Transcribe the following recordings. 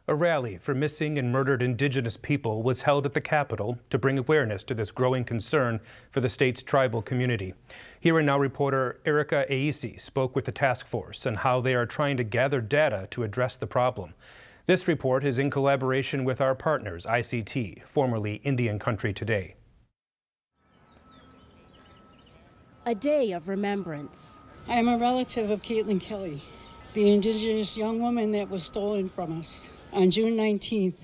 A rally for missing and murdered Indigenous people was held at the Capitol to bring awareness to this growing concern for the state's tribal community. Here and Now reporter Erica Aisi spoke with the task force on how they are trying to gather data to address the problem. This report is in collaboration with our partners, ICT, formerly Indian Country Today. A day of remembrance. I am a relative of Caitlin Kelly, the Indigenous young woman that was stolen from us on June 19th,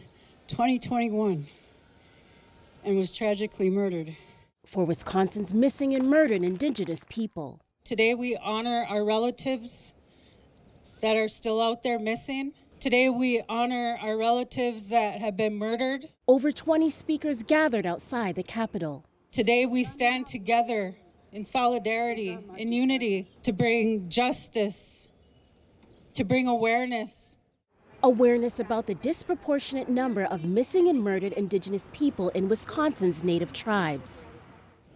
2021, and was tragically murdered. For Wisconsin's missing and murdered Indigenous people. Today we honor our relatives that are still out there missing. Today we honor our relatives that have been murdered. Over 20 speakers gathered outside the Capitol. Today we stand together in solidarity, in unity, to bring justice, to bring awareness. Awareness about the disproportionate number of missing and murdered Indigenous people in Wisconsin's native tribes.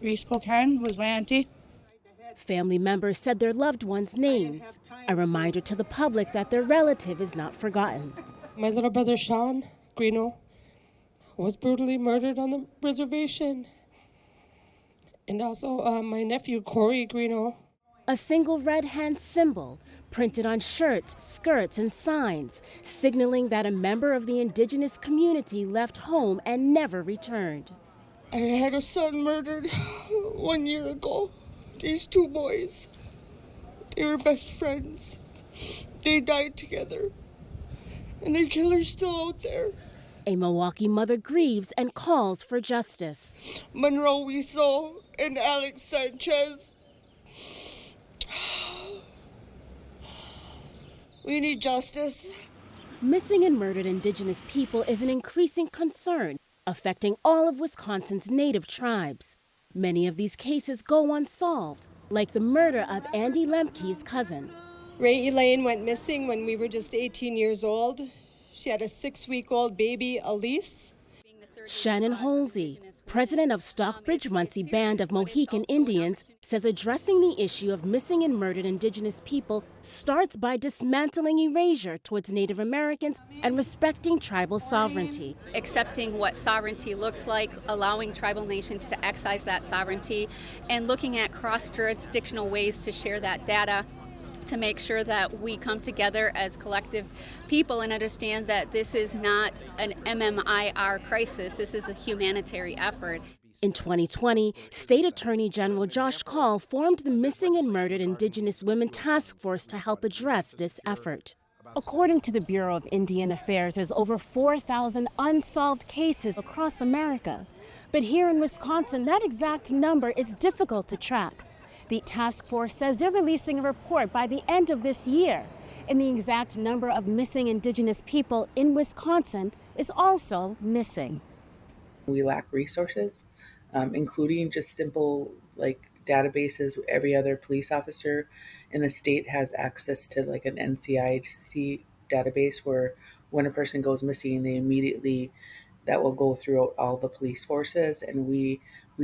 Reese Spokane was my auntie. Family members said their loved ones' names, a reminder to the public that their relative is not forgotten. My little brother Sean Greeno was brutally murdered on the reservation. And also my nephew Corey Greeno. A single red hand symbol printed on shirts, skirts, and signs, signaling that a member of the Indigenous community left home and never returned. I had a son murdered 1 year ago. These two boys, they were best friends. They died together, and their killer's still out there. A Milwaukee mother grieves and calls for justice. Monroe Wiesel and Alex Sanchez. We need justice. Missing and murdered Indigenous people is an increasing concern affecting all of Wisconsin's native tribes. Many of these cases go unsolved, like the murder of Andy Lemke's cousin. Ray Elaine went missing when we were just 18 years old. She had a 6-week-old baby, Elise. Shannon Holsey, president of Stockbridge-Munsee Band of Mohican Indians, says addressing the issue of missing and murdered Indigenous people starts by dismantling erasure towards Native Americans and respecting tribal sovereignty. Accepting what sovereignty looks like, allowing tribal nations to exercise that sovereignty, and looking at cross-jurisdictional ways to share that data to make sure that we come together as collective people and understand that this is not an MMIR crisis, this is a humanitarian effort. In 2020, State Attorney General Josh Kaul formed the Missing and Murdered Indigenous Women Task Force to help address this effort. According to the Bureau of Indian Affairs, there's over 4,000 unsolved cases across America. But here in Wisconsin, that exact number is difficult to track. The task force says they're releasing a report by the end of this year, and the exact number of missing Indigenous people in Wisconsin is also missing. We lack resources, including just simple databases. Every other police officer in the state has access to an NCIC database where when a person goes missing, that will go throughout all the police forces, and we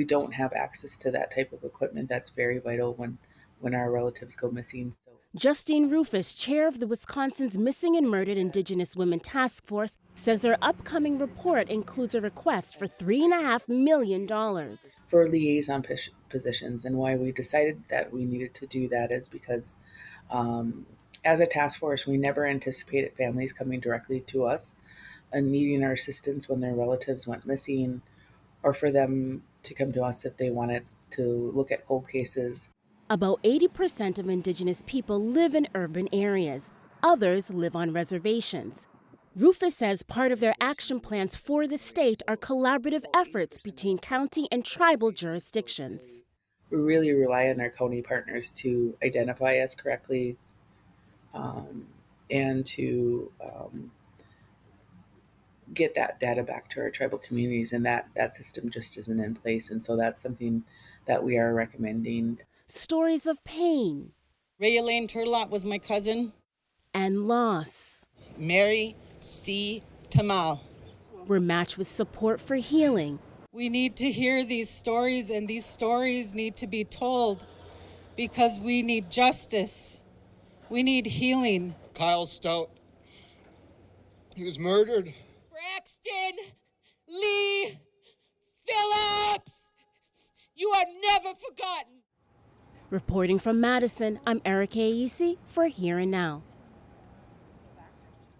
don't have access to that type of equipment that's very vital when our relatives go missing. So Justine Rufus, chair of the Wisconsin's Missing and Murdered Indigenous Women Task Force, says their upcoming report includes a request for $3.5 million. For liaison positions, and why we decided that we needed to do that is because as a task force, we never anticipated families coming directly to us and needing our assistance when their relatives went missing, or for them to come to us if they wanted to look at cold cases. About 80% of Indigenous people live in urban areas. Others live on reservations. Rufus says part of their action plans for the state are collaborative efforts between county and tribal jurisdictions. We really rely on our county partners to identify us correctly and to get that data back to our tribal communities, and that system just isn't in place, and so that's something that we are recommending. Stories of pain. Ray Elaine Turlot was my cousin. And loss. Mary C. Tamal. Were matched with support for healing. We need to hear these stories, and these stories need to be told because we need justice. We need healing. Kyle Stout, He was murdered. Braxton Lee Phillips, you are never forgotten. Reporting from Madison, I'm Erica Aisi for Here and Now.